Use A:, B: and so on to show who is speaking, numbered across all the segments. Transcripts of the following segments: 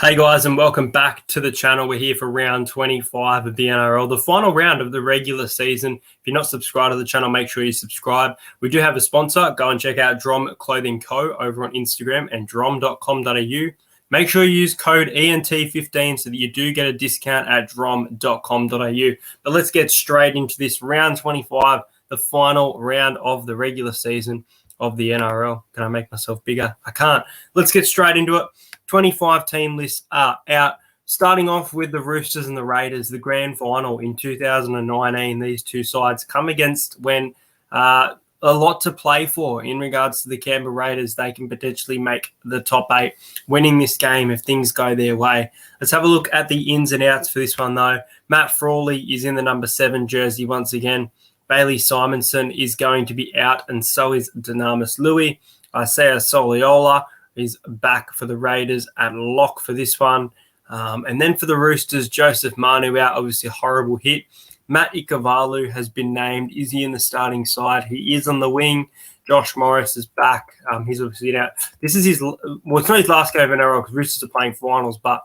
A: Hey guys, and welcome back to the channel. We're here for round 25 of the NRL, the final round of the regular season. If you're not subscribed to the channel, make sure you subscribe. We do have a sponsor. Go and check out Drom Clothing Co. over on Instagram and drom.com.au. Make sure you use code ENT15 so that you do get a discount at drom.com.au. But let's get straight into this round 25, the final round of the regular season of the NRL. Can I make myself bigger? I can't. Let's get straight into it. 25 team lists are out, starting off with the Roosters and the Raiders, the grand final in 2019. These two sides come against when a lot to play for in regards to the Canberra Raiders. They can potentially make the top 8, winning this game if things go their way. Let's have a look at the ins and outs for this one, though. Matt Frawley is in the number 7 jersey once again. Bailey Simonson is going to be out, and so is Dynamis Louis. Isaiah Soliola is back for the Raiders at lock for this one. And then for the Roosters, Joseph Manu out, obviously a horrible hit. Matt Ikuvalu has been named. Is he in the starting side? He is on the wing. Josh Morris is back. He's obviously out. This is his, well, it's not his last game of NRL because Roosters are playing finals, but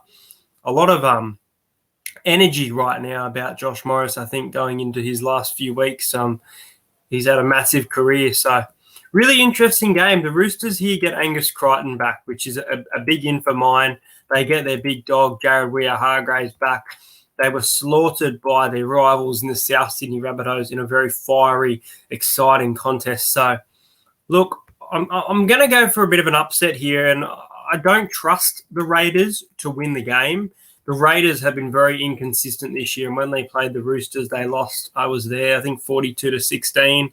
A: a lot of energy right now about Josh Morris, I think, going into his last few weeks. He's had a massive career, so really interesting game. The Roosters here get Angus Crichton back, which is a big in for mine. They get their big dog, Jared Weir-Hargraves, back. They were slaughtered by their rivals in the South Sydney Rabbitohs in a very fiery, exciting contest. So, look, I'm going to go for a bit of an upset here, and I don't trust the Raiders to win the game. The Raiders have been very inconsistent this year, and when they played the Roosters, they lost. I was there, I think 42-16.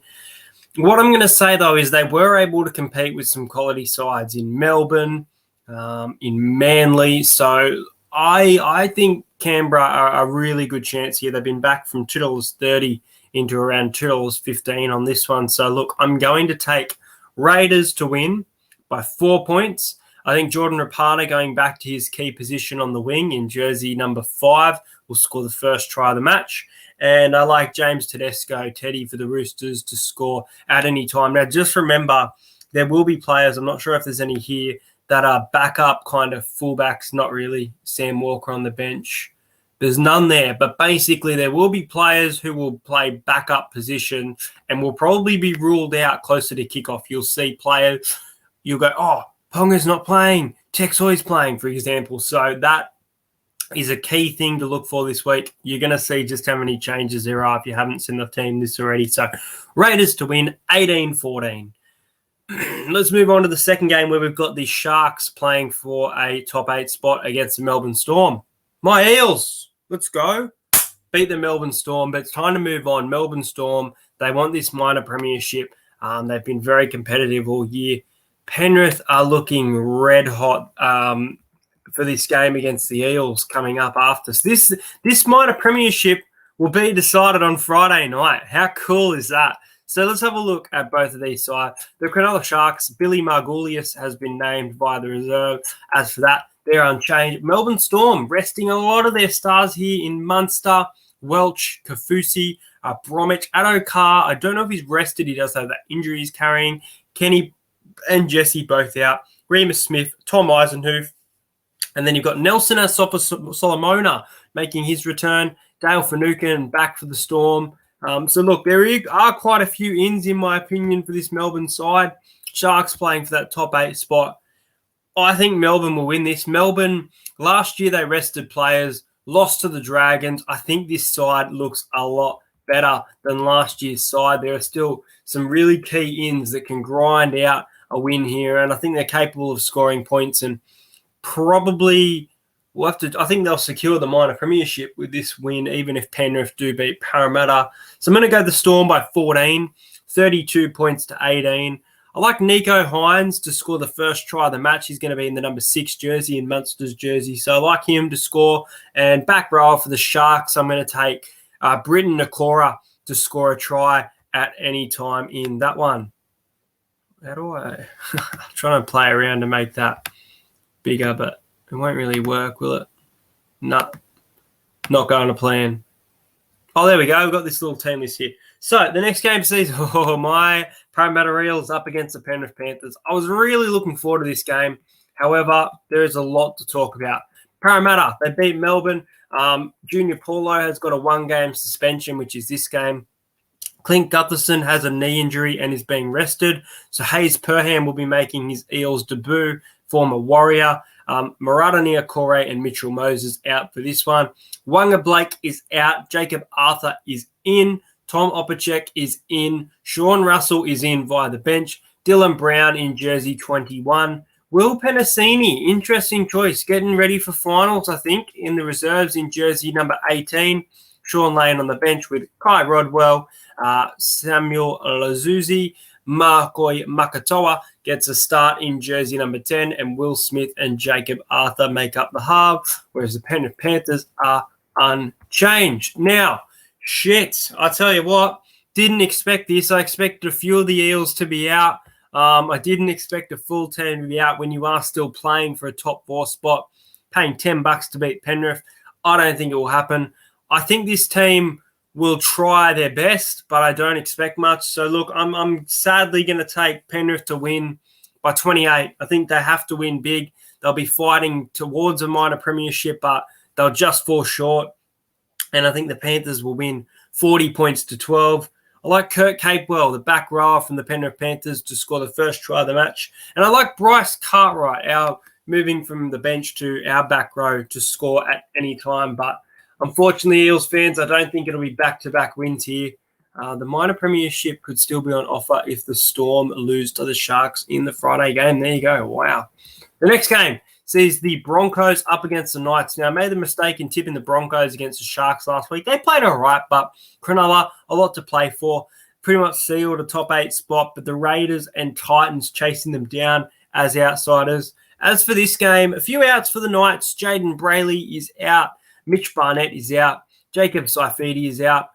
A: What I'm going to say, though, is they were able to compete with some quality sides in Melbourne, in Manly. So I think Canberra are a really good chance here. They've been back from $2.30 into around $2.15 on this one. So, look, I'm going to take Raiders to win by 4 points. I think Jordan Rapana, going back to his key position on the wing in jersey number 5, will score the first try of the match. And I like James Tedesco, Teddy, for the Roosters to score at any time. Now, just remember, there will be players, I'm not sure if there's any here, that are backup kind of fullbacks, not really Sam Walker on the bench. There's none there, but basically there will be players who will play backup position and will probably be ruled out closer to kickoff. You'll see players, you'll go, oh, Ponga's not playing, Texoy's playing, for example. So that is a key thing to look for this week. You're going to see just how many changes there are if you haven't seen the team this already. So Raiders to win 18-14. Let's move on to the second game where we've got the Sharks playing for a top 8 spot against the Melbourne Storm. My Eels, let's go. Beat the Melbourne Storm, but it's time to move on. Melbourne Storm, they want this minor premiership. They've been very competitive all year. Penrith are looking red hot for this game against the Eels coming up after. So this minor premiership will be decided on Friday night. How cool is that? So let's have a look at both of these sides. The Cronulla Sharks, Billy Margulies has been named by the reserve. As for that, they're unchanged. Melbourne Storm resting a lot of their stars here in Munster, Welch, Kafusi, Bromwich, Addo-Carr. I don't know if he's rested. He does have that injury he's carrying. Kenny and Jesse both out. Remus Smith, Tom Eisenhuth. And then you've got Nelson Asofa-Solomona making his return. Dale Finucane back for the Storm. So, look, there are quite a few ins, in my opinion, for this Melbourne side. Sharks playing for that top 8 spot. I think Melbourne will win this. Melbourne, last year they rested players, lost to the Dragons. I think this side looks a lot better than last year's side. There are still some really key ins that can grind out a win here, and I think they're capable of scoring points and probably I think they'll secure the minor premiership with this win, even if Penrith do beat Parramatta. So I'm going to go the Storm by 14, 32 points to 18. I like Nico Hines to score the first try of the match. He's going to be in the number 6 jersey, in Munster's jersey. So I like him to score. And back row for the Sharks, I'm going to take Britton Nakora to score a try at any time in that one. How do I? I'm trying to play around to make that bigger, but it won't really work, will it? No, not going to plan. Oh, there we go. We've got this little team list here. So the next game sees my Parramatta Eels up against the Penrith Panthers. I was really looking forward to this game. However, there is a lot to talk about. Parramatta, they beat Melbourne. Junior Paulo has got a 1-game suspension, which is this game. Clint Gutherson has a knee injury and is being rested. So Hayes Perham will be making his Eels debut, former Warrior. Marata Niokore and Mitchell Moses out for this one. Wanga Blake is out. Jacob Arthur is in. Tom Opacek is in. Sean Russell is in via the bench. Dylan Brown in jersey 21. Will Penasini, interesting choice, getting ready for finals, I think, in the reserves in jersey number 18. Sean Lane on the bench with Kai Rodwell, Samuel Lazuzi, Markoi Makatoa gets a start in jersey number 10, and Will Smith and Jacob Arthur make up the half, whereas the Penrith Panthers are unchanged. Now, I tell you what, didn't expect this. I expected a few of the Eels to be out. I didn't expect a full team to be out when you are still playing for a top 4 spot, paying $10 to beat Penrith. I don't think it will happen. I think this team will try their best, but I don't expect much. So, look, I'm sadly going to take Penrith to win by 28. I think they have to win big. They'll be fighting towards a minor premiership, but they'll just fall short. And I think the Panthers will win 40 points to 12. I like Kurt Capewell, the back rower from the Penrith Panthers, to score the first try of the match. And I like Bryce Cartwright, our moving from the bench to our back row, to score at any time. But unfortunately, Eels fans, I don't think it'll be back-to-back wins here. The minor premiership could still be on offer if the Storm lose to the Sharks in the Friday game. There you go. Wow. The next game sees the Broncos up against the Knights. Now, I made the mistake in tipping the Broncos against the Sharks last week. They played all right, but Cronulla, a lot to play for. Pretty much sealed a top 8 spot, but the Raiders and Titans chasing them down as outsiders. As for this game, a few outs for the Knights. Jaden Brayley is out. Mitch Barnett is out. Jacob Saifidi is out.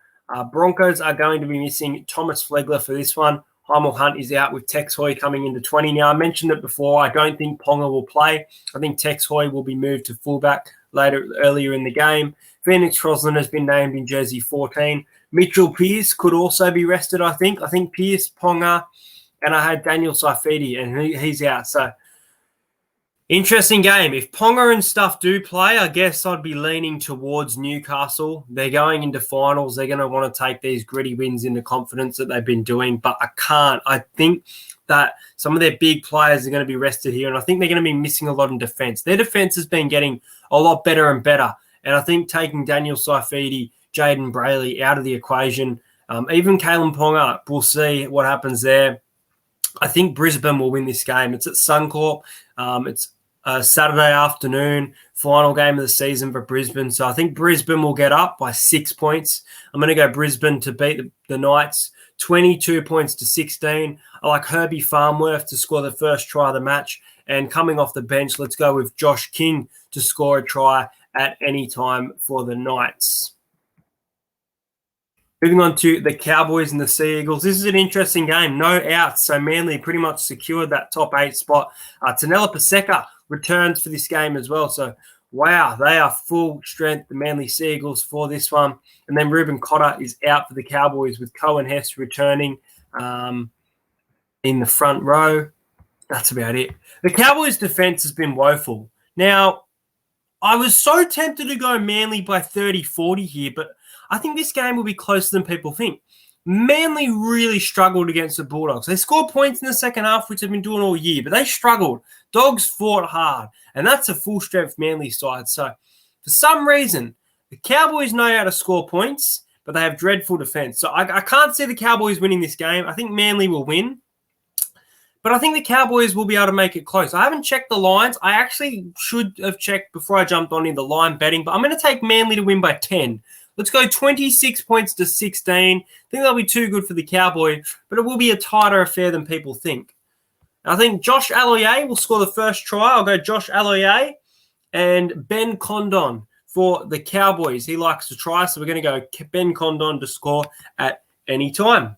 A: Broncos are going to be missing Thomas Flegler for this one. Heimel Hunt is out with Tex Hoy coming into 20. Now, I mentioned it before. I don't think Ponga will play. I think Tex Hoy will be moved to fullback earlier in the game. Phoenix Crosland has been named in jersey 14. Mitchell Pearce could also be rested, I think. I think Pearce, Ponga, and I had Daniel Saifidi, and he's out. So, interesting game. If Ponga and stuff do play, I guess I'd be leaning towards Newcastle. They're going into finals. They're going to want to take these gritty wins into confidence that they've been doing, but I can't. I think that some of their big players are going to be rested here, and I think they're going to be missing a lot in defence. Their defence has been getting a lot better and better, and I think taking Daniel Saifidi, Jaden Brayley out of the equation, even Kalen Ponga, we'll see what happens there. I think Brisbane will win this game. It's at Suncorp. It's Saturday afternoon, final game of the season for Brisbane. So I think Brisbane will get up by 6 points. I'm going to go Brisbane to beat the Knights, 22 points to 16. I like Herbie Farmworth to score the first try of the match. And coming off the bench, let's go with Josh King to score a try at any time for the Knights. Moving on to the Cowboys and the Sea Eagles. This is an interesting game. No outs, so Manly pretty much secured that top 8 spot. Tanela Paseka returns for this game as well. So, wow, they are full strength, the Manly Sea Eagles, for this one. And then Reuben Cotter is out for the Cowboys with Cohen Hess returning in the front row. That's about it. The Cowboys' defense has been woeful. Now, I was so tempted to go Manly by 30-40 here, but I think this game will be closer than people think. Manly really struggled against the Bulldogs. They scored points in the second half, which they've been doing all year, but they struggled. Dogs fought hard, and that's a full-strength Manly side. So, for some reason, the Cowboys know how to score points, but they have dreadful defense. So, I can't see the Cowboys winning this game. I think Manly will win, but I think the Cowboys will be able to make it close. I haven't checked the lines. I actually should have checked before I jumped on in the line betting, but I'm going to take Manly to win by 10. Let's go 26 points to 16. I think that'll be too good for the Cowboys, but it will be a tighter affair than people think. I think Josh Aloiai will score the first try. I'll go Josh Aloiai and Ben Condon for the Cowboys. He likes to try, so we're going to go Ben Condon to score at any time.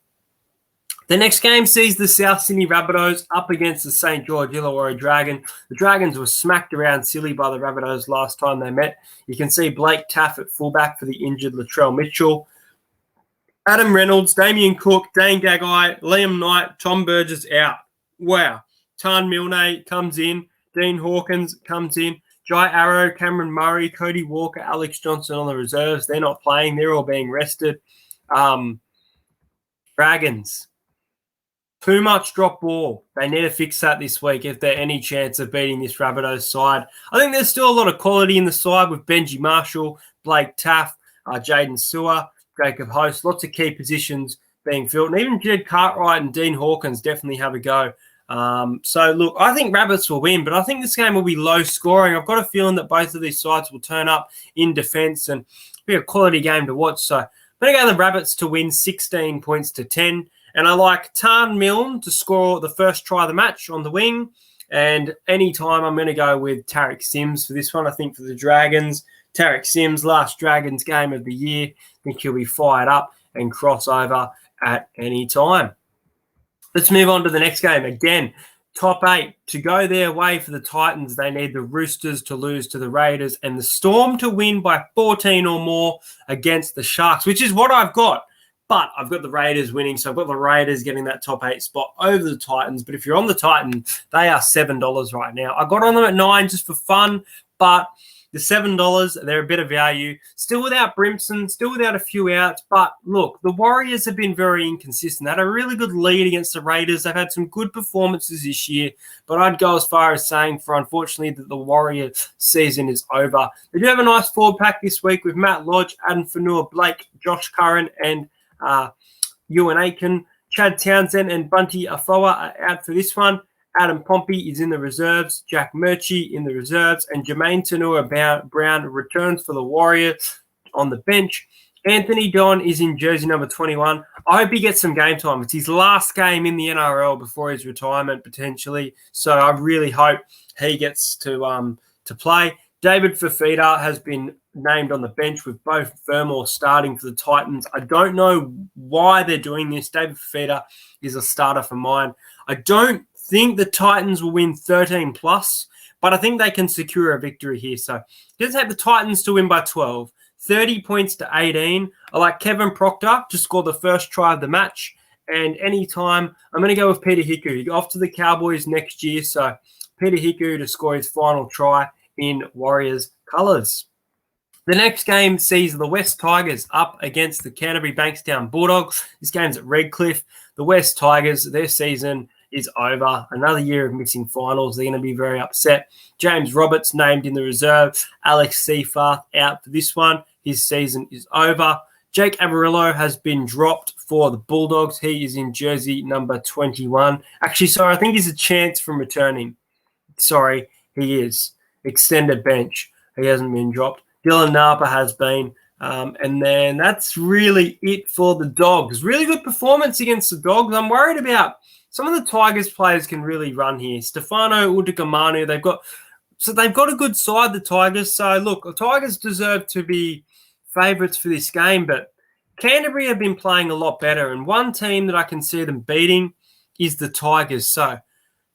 A: The next game sees the South Sydney Rabbitohs up against the St. George Illawarra Dragon. The Dragons were smacked around silly by the Rabbitohs last time they met. You can see Blake Taff at fullback for the injured Latrell Mitchell. Adam Reynolds, Damien Cook, Dane Gagai, Liam Knight, Tom Burgess out. Wow. Tan Milne comes in. Dean Hawkins comes in. Jai Arrow, Cameron Murray, Cody Walker, Alex Johnson on the reserves. They're not playing. They're all being rested. Dragons. Too much drop ball. They need to fix that this week if they're any chance of beating this Rabbitohs side. I think there's still a lot of quality in the side with Benji Marshall, Blake Taff, Jaden Sewer, Jacob Host. Lots of key positions being filled. And even Jed Cartwright and Dean Hawkins definitely have a go. So, look, I think Rabbits will win, but I think this game will be low scoring. I've got a feeling that both of these sides will turn up in defence and be a quality game to watch. So, I'm going to go the Rabbits to win 16 points to 10. And I like Tarn Milne to score the first try of the match on the wing. And anytime I'm going to go with Tarek Sims for this one. I think for the Dragons, Tarek Sims, last Dragons game of the year. I think he'll be fired up and cross over at any time. Let's move on to the next game. Again, top 8. To go their way for the Titans, they need the Roosters to lose to the Raiders and the Storm to win by 14 or more against the Sharks, which is what I've got. But I've got the Raiders winning, so I've got the Raiders getting that top 8 spot over the Titans. But if you're on the Titans, they are $7 right now. I got on them at 9 just for fun, but the $7, they're a bit of value. Still without Brimson, still without a few outs. But look, the Warriors have been very inconsistent. They had a really good lead against the Raiders. They've had some good performances this year. But I'd go as far as saying, for unfortunately, that the Warrior season is over. They do have a nice forward pack this week with Matt Lodge, Adam Fanua, Blake, Josh Curran, and Ewan Aiken. Chad Townsend and Bunty Afoa are out for this one. Adam Pompey is in the reserves. Jack Murchie in the reserves. And Jermaine Tanua-Brown returns for the Warriors on the bench. Anthony Don is in jersey number 21. I hope he gets some game time. It's his last game in the NRL before his retirement, potentially. So I really hope he gets to play. David Fafita has been named on the bench with both Fermor starting for the Titans. I don't know why they're doing this. David Fafita is a starter for mine. I don't think the Titans will win 13 plus, but I think they can secure a victory here. So let's take the Titans to win by 12, 30 points to 18. I like Kevin Proctor to score the first try of the match. And anytime, I'm going to go with Peter Hiku. Off to the Cowboys next year. So Peter Hiku to score his final try in Warriors colours. The next game sees the West Tigers up against the Canterbury Bankstown Bulldogs. This game's at Redcliffe. The West Tigers, their season is over. Another year of missing finals. They're going to be very upset. James Roberts named in the reserve. Alex Seyfarth out for this one. His season is over. Jake Averillo has been dropped for the Bulldogs. He is in jersey number 21. Actually, sorry, I think he's a chance from returning. Sorry, he is. Extended bench. He hasn't been dropped. Dylan Napa has been. And then that's really it for the Dogs. Really good performance against the Dogs. I'm worried about some of the Tigers players can really run here. Stefano Udikamanu, they've got a good side, the Tigers. So, look, the Tigers deserve to be favourites for this game, but Canterbury have been playing a lot better. And one team that I can see them beating is the Tigers. So,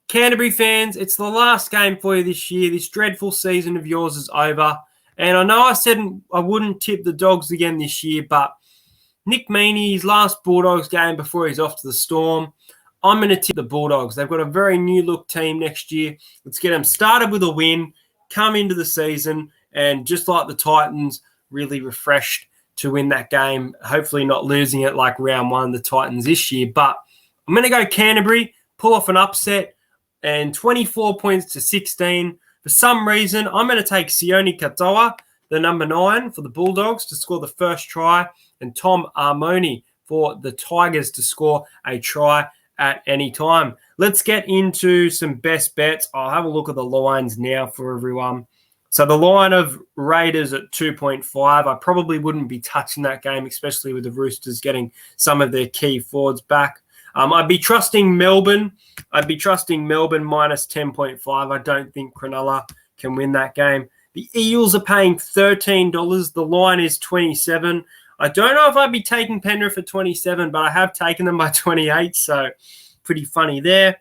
A: Canterbury fans, it's the last game for you this year. This dreadful season of yours is over. And I know I said I wouldn't tip the Dogs again this year, but Nick Meaney's last Bulldogs game before he's off to the Storm, I'm going to tip the Bulldogs. They've got a very new-look team next year. Let's get them started with a win, come into the season, and just like the Titans, really refreshed to win that game. Hopefully not losing it like round one, the Titans this year. But I'm going to go Canterbury, pull off an upset, and 24 points to 16. For some reason, I'm going to take Sione Katoa, the number 9 for the Bulldogs, to score the first try, and Tom Armoni for the Tigers to score a try at any time. Let's get into some best bets. I'll have a look at the lines now for everyone. So the line of Raiders at 2.5, I probably wouldn't be touching that game, especially with the Roosters getting some of their key forwards back. I'd be trusting Melbourne. I'd be trusting Melbourne minus 10.5. I don't think Cronulla can win that game. The Eels are paying $13. The line is 27. I don't know if I'd be taking Penrith at 27, but I have taken them by 28, so pretty funny there.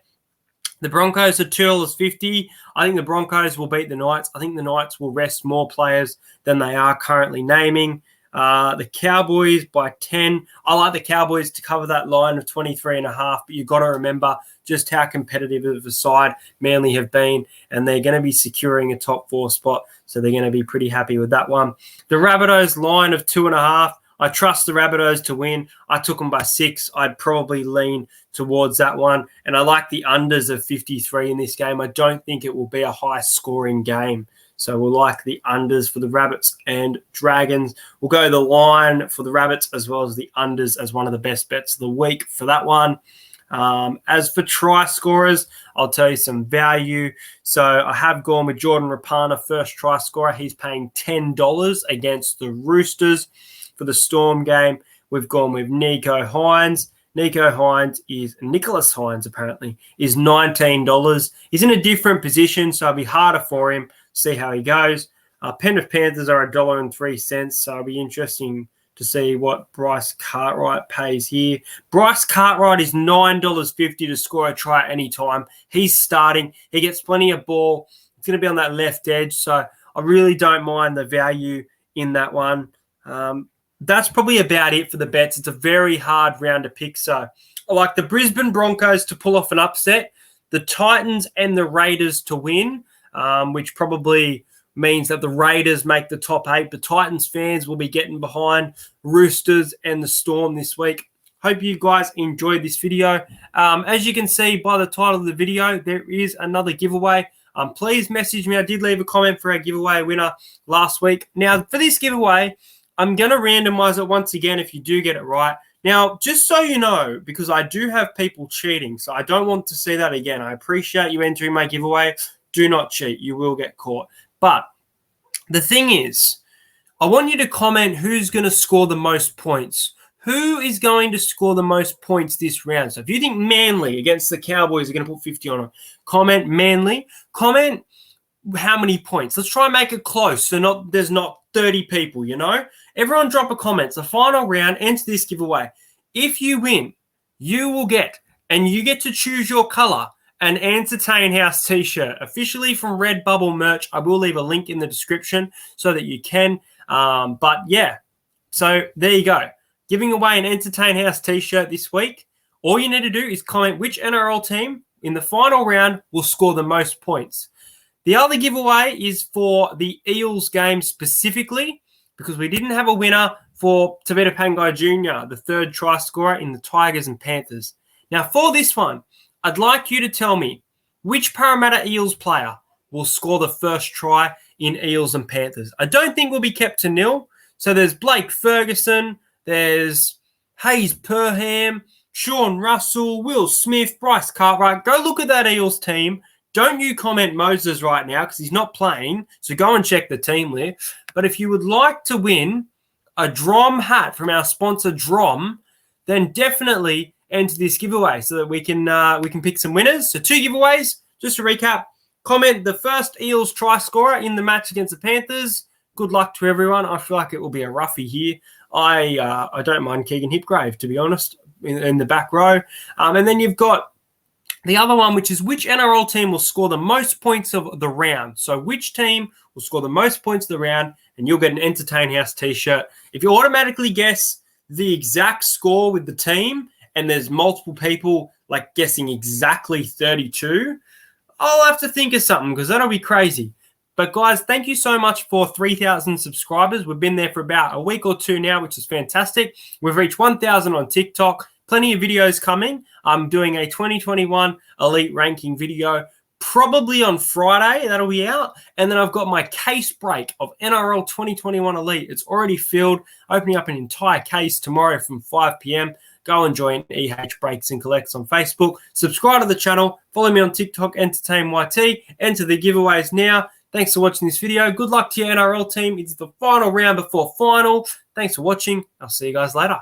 A: The Broncos are $2.50. I think the Broncos will beat the Knights. I think the Knights will rest more players than they are currently naming. The Cowboys by 10. I like the Cowboys to cover that line of 23.5, but you've got to remember just how competitive of a side Manly have been, and they're going to be securing a top 4 spot, so they're going to be pretty happy with that one. The Rabbitohs line of 2.5. I trust the Rabbitohs to win. I took them by 6. I'd probably lean towards that one, and I like the unders of 53 in this game. I don't think it will be a high-scoring game. So we'll like the unders for the Rabbits and Dragons. We'll go the line for the Rabbits as well as the unders as one of the best bets of the week for that one. As for try scorers, I'll tell you some value. So I have gone with Jordan Rapana, first try scorer. He's paying $10 against the Roosters. For the Storm game, we've gone with Nicho Hynes. Nicholas Hynes, apparently, is $19. He's in a different position, so it'll be harder for him. See how he goes. Penrith Panthers are $1.03, so it'll be interesting to see what Bryce Cartwright pays here. Bryce Cartwright is $9.50 to score a try at any time. He's starting. He gets plenty of ball. It's going to be on that left edge, so I really don't mind the value in that one. That's probably about it for the bets. It's a very hard round to pick, so I like the Brisbane Broncos to pull off an upset, the Titans and the Raiders to win, which probably means that the Raiders make the top 8. The Titans fans will be getting behind Roosters and the Storm this week. Hope you guys enjoyed this video. As you can see by the title of the video, there is another giveaway. Please message me. I did leave a comment for our giveaway winner last week. Now, for this giveaway, I'm going to randomize it once again if you do get it right. Now, just so you know, because I do have people cheating, so I don't want to see that again. I appreciate you entering my giveaway. Do not cheat. You will get caught. But the thing is, I want you to comment who's going to score the most points. Who is going to score the most points this round? So if you think Manly against the Cowboys are going to put 50 on it, comment Manly. Comment how many points. Let's try and make it close so there's not 30 people, you know? Everyone drop a comment. It's the final round. Enter this giveaway. If you win, you will get, and you get to choose your color, an Entertain House t-shirt, officially from Redbubble merch. I will leave a link in the description so that you can. But yeah, so there you go. Giving away an Entertain House t-shirt this week. All you need to do is comment which NRL team in the final round will score the most points. The other giveaway is for the Eels game specifically, because we didn't have a winner for Tavita Pangai Jr., the third try scorer in the Tigers and Panthers. Now, for this one, I'd like you to tell me which Parramatta Eels player will score the first try in Eels and Panthers. I don't think we'll be kept to nil. So there's Blake Ferguson, there's Hayes Perham, Sean Russell, Will Smith, Bryce Cartwright. Go look at that Eels team. Don't you comment Moses right now because he's not playing. So go and check the team list. But if you would like to win a Drom hat from our sponsor Drom, then definitely enter this giveaway so that we can pick some winners. So 2 giveaways. Just to recap, comment the first Eels try scorer in the match against the Panthers. Good luck to everyone. I feel like it will be a roughie here. I don't mind Keegan Hipgrave, to be honest, in the back row. And then you've got the other one, which is which NRL team will score the most points of the round. So which team will score the most points of the round, and you'll get an Entertain House t-shirt. If you automatically guess the exact score with the team, and there's multiple people like guessing exactly 32, I'll have to think of something because that'll be crazy. But guys, thank you so much for 3,000 subscribers. We've been there for about a week or 2 now, which is fantastic. We've reached 1,000 on TikTok. Plenty of videos coming. I'm doing a 2021 Elite Ranking video probably on Friday. That'll be out. And then I've got my case break of NRL 2021 Elite. It's already filled. Opening up an entire case tomorrow from 5 p.m. Go and join EH Breaks and Collects on Facebook. Subscribe to the channel. Follow me on TikTok, Entertain YT. Enter the giveaways now. Thanks for watching this video. Good luck to your NRL team. It's the final round before final. Thanks for watching. I'll see you guys later.